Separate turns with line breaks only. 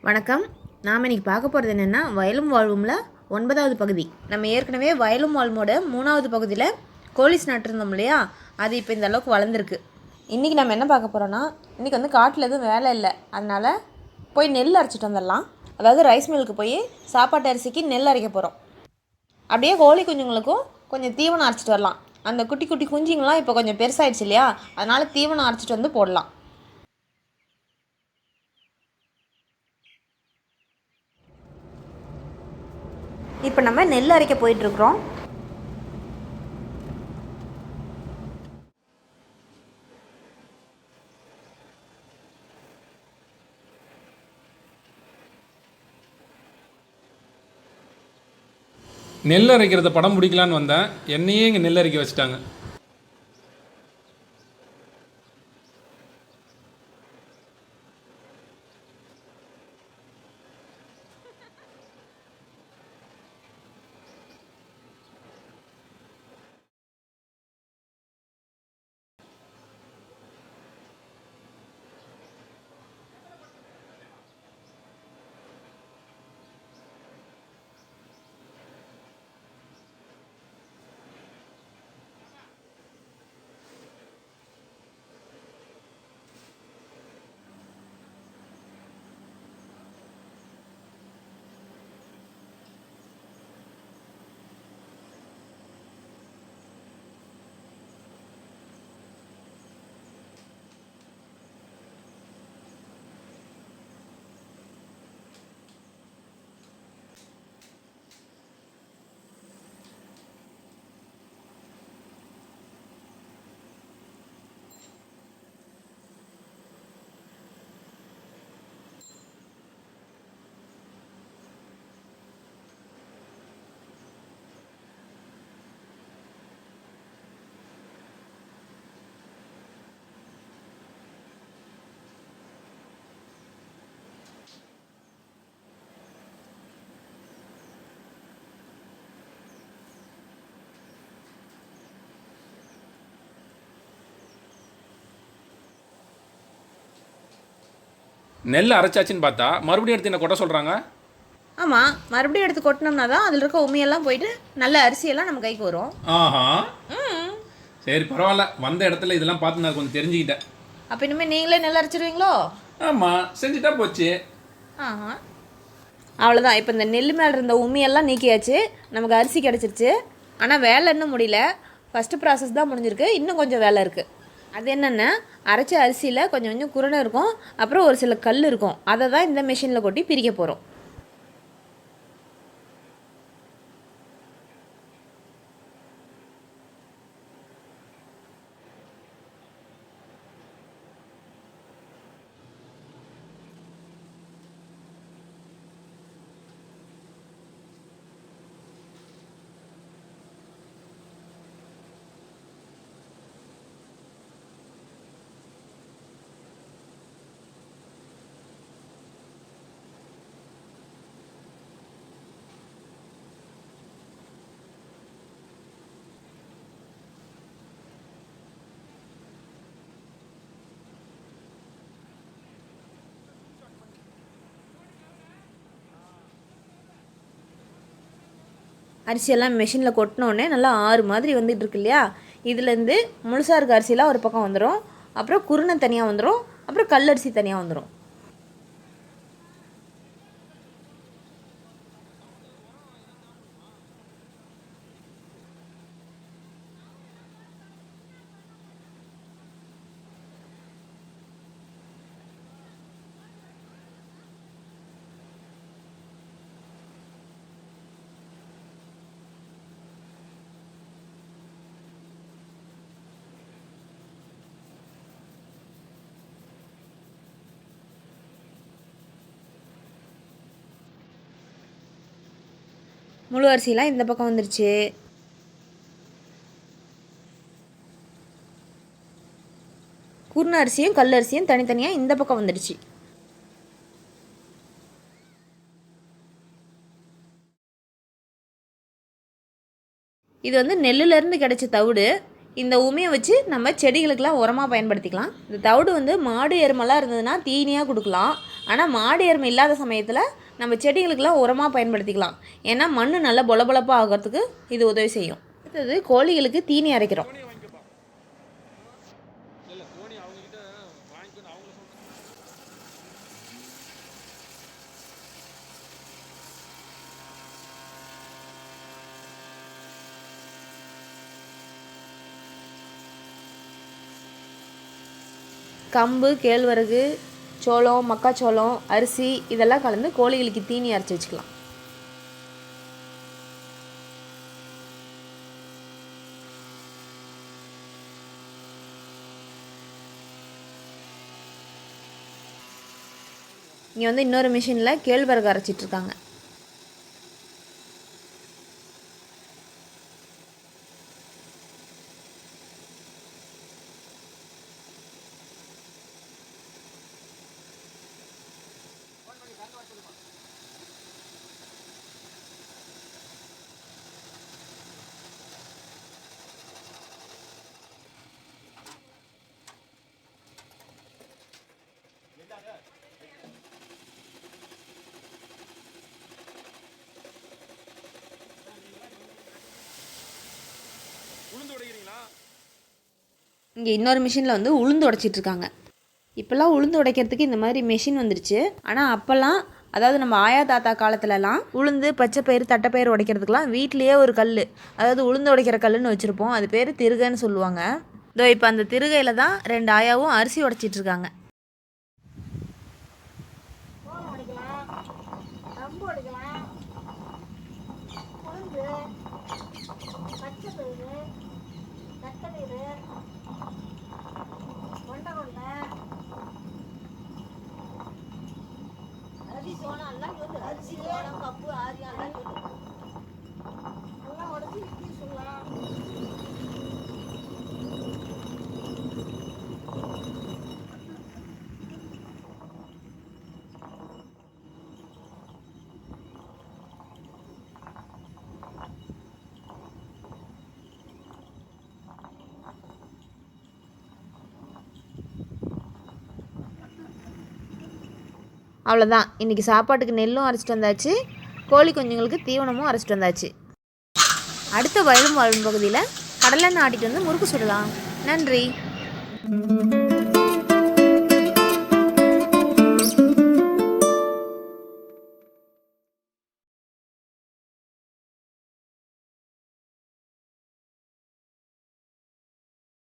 வணக்கம். நாம் இன்றைக்கி பார்க்க போகிறது என்னென்னா வயலும் வாழ்வுமில் 9வது பகுதி. நம்ம ஏற்கனவே வயலும் வாழ்வோட 3வது பகுதியில் கோழிஸ் நட்டுருந்தோம் இல்லையா, அது இப்போ இந்த அளவுக்கு வளர்ந்துருக்கு. இன்றைக்கி நம்ம என்ன பார்க்க போகிறோன்னா, இன்றைக்கி வந்து காட்டில் எதுவும் வேலை இல்லை, அதனால் போய் நெல் அரைச்சிட்டு வந்துடலாம். அதாவது ரைஸ் மில்லுக்கு போய் சாப்பாட்டு அரிசிக்கு நெல் அரைக்க போகிறோம். அப்படியே கோழி குஞ்சுங்களுக்கும் கொஞ்சம் தீவனம் அரைச்சிட்டு வரலாம். அந்த குட்டி குட்டி குஞ்சுங்களாம் இப்போ கொஞ்சம் பெருசாகிடுச்சு இல்லையா, அதனால் தீவனம் அரைச்சிட்டு வந்து போடலாம். இப்போ நம்ம நெல் அரைக்க போயிட்டுருக்குறோம்.
நெல் அரைக்கிறத படம் பிடிக்கலான்னு வந்தேன், என்னையே இங்கே நெல் அரைக்க வச்சுட்டாங்க. நெல் அரைச்சாச்சின்னு பார்த்தா மறுபடியும் எடுத்து என்ன கொட்ட சொல்கிறாங்க.
ஆமாம், மறுபடியும் எடுத்து கொட்டினோம்னா தான் அதில் இருக்க உண்மையெல்லாம் போயிட்டு நல்ல அரிசியெல்லாம் நம்ம கைக்கு வரும்.
ஆஹா, சரி பரவாயில்ல, வந்த இடத்துல இதெல்லாம் பார்த்து நான் கொஞ்சம் தெரிஞ்சுக்கிட்டேன்.
அப்போ இனிமேல் நீங்களே நெல் அரைச்சிடுவீங்களோ?
ஆமாம், செஞ்சுட்டா போச்சு.
ஆஹா, அவ்வளோதான். இப்போ இந்த நெல் மேலே இருந்த உண்மையெல்லாம் நீக்கியாச்சு, நமக்கு அரிசி கிடச்சிருச்சு. ஆனால் வேலை இன்னும் முடியல, ஃபஸ்ட்டு ப்ராசஸ் தான் முடிஞ்சிருக்கு, இன்னும் கொஞ்சம் வேலை இருக்குது. அது என்னென்னா, அரைச்ச அரிசியில் கொஞ்சம் கொஞ்சம் குருணை இருக்கும், அப்புறம் ஒரு சில கல் இருக்கும், அதை தான் இந்த மிஷினில் கொட்டி பிரிக்க போகிறோம். அரிசியெல்லாம் மிஷினில் கொட்டினோடனே நல்லா ஆறு மாதிரி வந்துட்டு இருக்கு இல்லையா, இதுலேருந்து முழுசாக இருக்க அரிசியெலாம் ஒரு பக்கம் வந்துடும், அப்புறம் குருணை தனியாக வந்துடும், அப்புறம் கல்லரிசி தனியாக வந்துடும். முழு அரிசிலாம் இந்த பக்கம் வந்துருச்சு. குருணை அரிசியும் கல் அரிசியும் தனித்தனியாக இந்த பக்கம் வந்துடுச்சு. இது வந்து நெல்லுலேருந்து கிடைச்ச தவிடு. இந்த உமியை வச்சு நம்ம செடிகளுக்கெல்லாம் உரமாக பயன்படுத்திக்கலாம். இந்த தவிடு வந்து மாடு எருமெல்லாம் இருந்ததுன்னா தீனியாக கொடுக்கலாம். ஆனால் மாடு எருமை இல்லாத சமயத்தில் நம்ம செடிகளுக்கெல்லாம் உரமாக பயன்படுத்திக்கலாம். ஏன்னா மண் நல்லா பொலபொலப்பாக ஆகிறதுக்கு இது உதவி செய்யும். அடுத்தது கோழிகளுக்கு தீனி அரைக்கிறோம். கம்பு, கேழ்வரகு, சோளம், மக்காச்சோளம், அரிசி இதெல்லாம் கலந்து கோழிகளுக்கு தீனி அரைச்சி வச்சுக்கலாம். இங்கே வந்து இன்னொரு மிஷினில் கேழ்வரகு அரைச்சிட்ருக்காங்க. இங்கே இன்னொரு மிஷினில் வந்து உளுந்து உடைச்சிட்ருக்காங்க. இப்போல்லாம் உளுந்து உடைக்கிறதுக்கு இந்த மாதிரி மிஷின் வந்துடுச்சு. ஆனால் அப்போல்லாம், அதாவது நம்ம ஆயா தாத்தா காலத்துலலாம் உளுந்து, பச்சைப்பயிறு, தட்டைப்பயிறு உடைக்கிறதுக்கெலாம் வீட்லேயே ஒரு கல், அதாவது உளுந்து உடைக்கிற கல்லுன்னு வச்சுருப்போம். அது பேர் திருகைன்னு சொல்லுவாங்க. இதோ இப்போ அந்த திருகையில் தான் 2 ஆயாவும் அரிசி உடைச்சிட்ருக்காங்க. அவ்வளோதான். இன்றைக்கி சாப்பாட்டுக்கு நெல்லும் அரைச்சிட்டு வந்தாச்சு, கோழி குஞ்சுங்களுக்கு தீவனமும் அரைச்சிட்டு வந்தாச்சு. அடுத்த வயலும் வாழும் பகுதியில் கடலை ஆட்டிட்டு வந்து முறுக்கு சுடலாம். நன்றி.